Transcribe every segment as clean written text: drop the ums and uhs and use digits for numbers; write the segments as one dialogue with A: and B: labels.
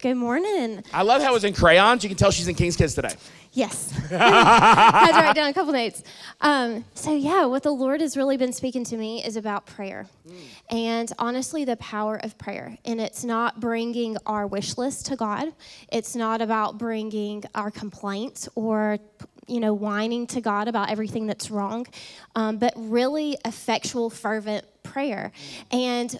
A: Good morning.
B: I love how it was in crayons. You can tell she's in King's Kids today.
A: Yes. Had to write down a couple notes. What the Lord has really been speaking to me is about prayer. And honestly, the power of prayer. And it's not bringing our wish list to God. It's not about bringing our complaints or whining to God about everything that's wrong, but really effectual, fervent prayer. And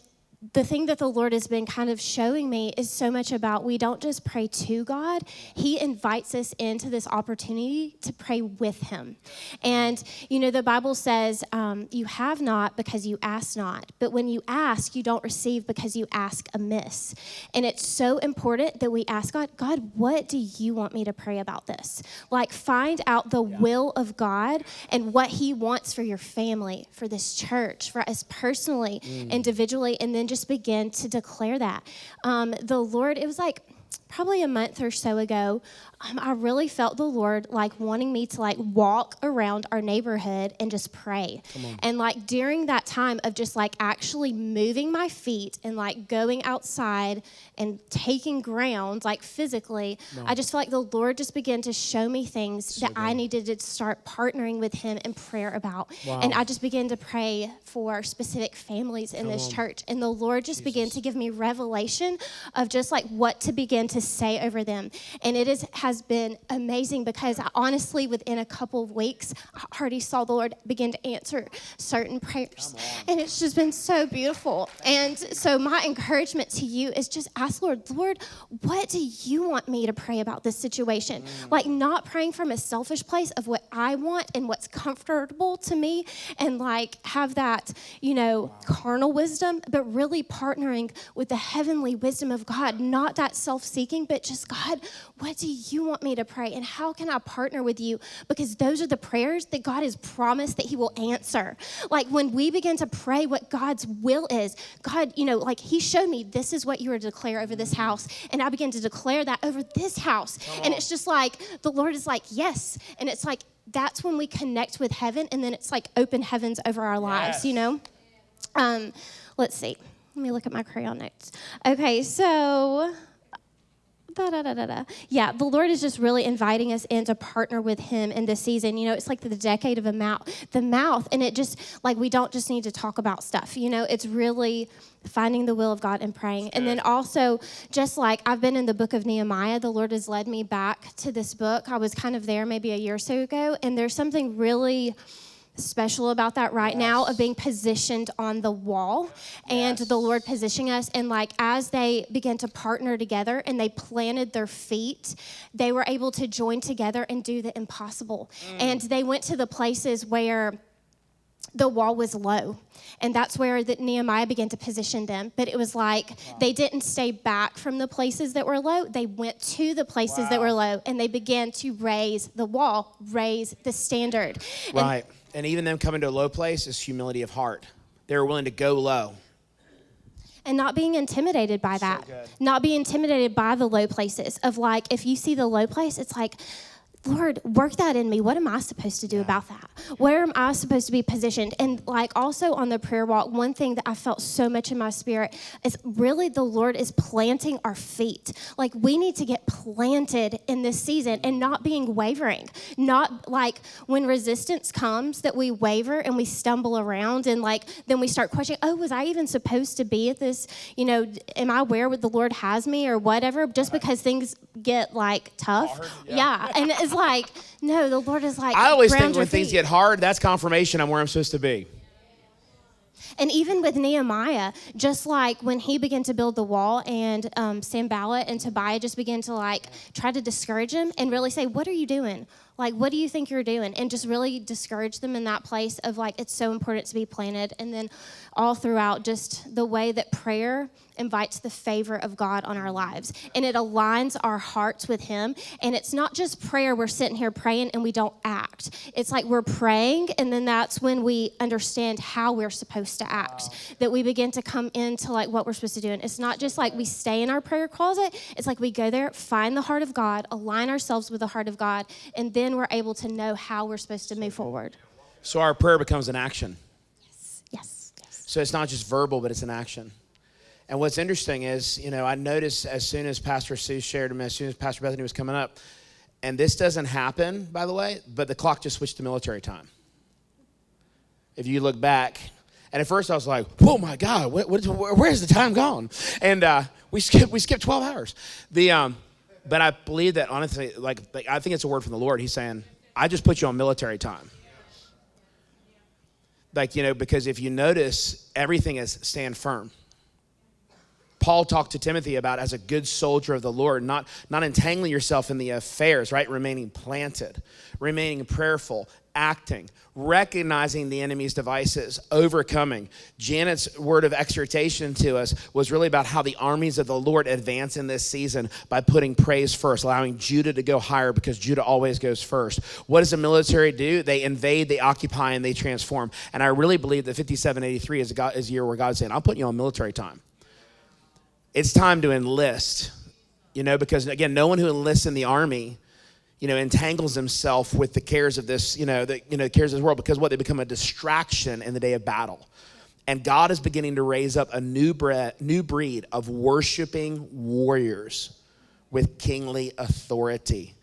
A: the thing that the Lord has been kind of showing me is so much about we don't just pray to God. He invites us into this opportunity to pray with him. And, the Bible says you have not because you ask not. But when you ask, you don't receive because you ask amiss. And it's so important that we ask God, what do you want me to pray about this? Like, find out the will of God and what he wants for your family, for this church, for us personally, individually, and then just begin to declare that. The Lord, it was like probably a month or so ago, I really felt the Lord wanting me to walk around our neighborhood and just pray. And during that time of just actually moving my feet and going outside and taking ground physically, I just felt like the Lord just began to show me things that I needed to start partnering with him in prayer about. And I just began to pray for specific families in this church. And the Lord just began to give me revelation of just what to begin to say over them. And it has been amazing because honestly, within a couple of weeks, I already saw the Lord begin to answer certain prayers. And it's just been so beautiful. And so my encouragement to you is just ask Lord, what do you want me to pray about this situation? Not praying from a selfish place of what I want and what's comfortable to me and have that, carnal wisdom, but really partnering with the heavenly wisdom of God, not that self-seeking, but just God, what do you want me to pray? And how can I partner with you? Because those are the prayers that God has promised that he will answer. When we begin to pray what God's will is, God, he showed me this is what you are to declare over this house. And I began to declare that over this house. And it's just the Lord is yes. And it's that's when we connect with heaven. And then it's open heavens over our lives, Let's see. Let me look at my crayon notes. Okay, so yeah, the Lord is just really inviting us in to partner with him in this season. It's the decade of the mouth, and it just we don't just need to talk about stuff. It's really finding the will of God and praying. And then also, just I've been in the book of Nehemiah, the Lord has led me back to this book. I was kind of there maybe a year or so ago, and there's something really special about that right now of being positioned on the wall and the Lord positioning us. And as they began to partner together and they planted their feet, they were able to join together and do the impossible. And they went to the places where the wall was low. And that's where Nehemiah began to position them. But it was they didn't stay back from the places that were low. They went to the places that were low, and they began to raise the wall, raise the standard.
B: Right. And even them coming to a low place is humility of heart. They were willing to go low.
A: And not being intimidated by that. Not being intimidated by the low places of if you see the low place, it's Lord, work that in me. What am I supposed to do about that? Where am I supposed to be positioned? And also on the prayer walk, one thing that I felt so much in my spirit is really the Lord is planting our feet. We need to get planted in this season and not being wavering. Not when resistance comes that we waver and we stumble around and then we start questioning, was I even supposed to be at this? Am I where the Lord has me or whatever? Just because things get tough.
B: Hard,
A: yeah. And it's no, the Lord is
B: I always think when
A: feet.
B: things get hard, that's confirmation I'm where I'm supposed to be.
A: And even with Nehemiah, just when he began to build the wall and Sanballat and Tobiah just began to try to discourage him and really say, what are you doing? What do you think you're doing? And just really discourage them in that place of it's so important to be planted. And then all throughout just the way that prayer invites the favor of God on our lives. And it aligns our hearts with him. And it's not just prayer, we're sitting here praying and we don't act. It's we're praying, and then that's when we understand how we're supposed to act. Wow. That we begin to come into what we're supposed to do. And it's not just we stay in our prayer closet. It's we go there, find the heart of God, align ourselves with the heart of God, and then we're able to know how we're supposed to move forward.
B: So our prayer becomes an action.
A: Yes.
B: So it's not just verbal, but it's an action. And what's interesting is, I noticed as soon as Pastor Sue shared him, as soon as Pastor Bethany was coming up, and this doesn't happen, by the way, but the clock just switched to military time. If you look back, and at first I was like, "Oh my God, where's the time gone?" And we skipped 12 hours. But I believe that honestly, like I think it's a word from the Lord. He's saying, "I just put you on military time." Like, because if you notice, everything is stand firm. Paul talked to Timothy about as a good soldier of the Lord, not entangling yourself in the affairs, right? Remaining planted, remaining prayerful, acting, recognizing the enemy's devices, overcoming. Janet's word of exhortation to us was really about how the armies of the Lord advance in this season by putting praise first, allowing Judah to go higher because Judah always goes first. What does the military do? They invade, they occupy, and they transform. And I really believe that 5783 is a year where God's saying, "I'm putting you on military time." It's time to enlist, because again, no one who enlists in the army, entangles himself with the cares of this, the cares of this world, because they become a distraction in the day of battle. And God is beginning to raise up a new breed of worshiping warriors with kingly authority.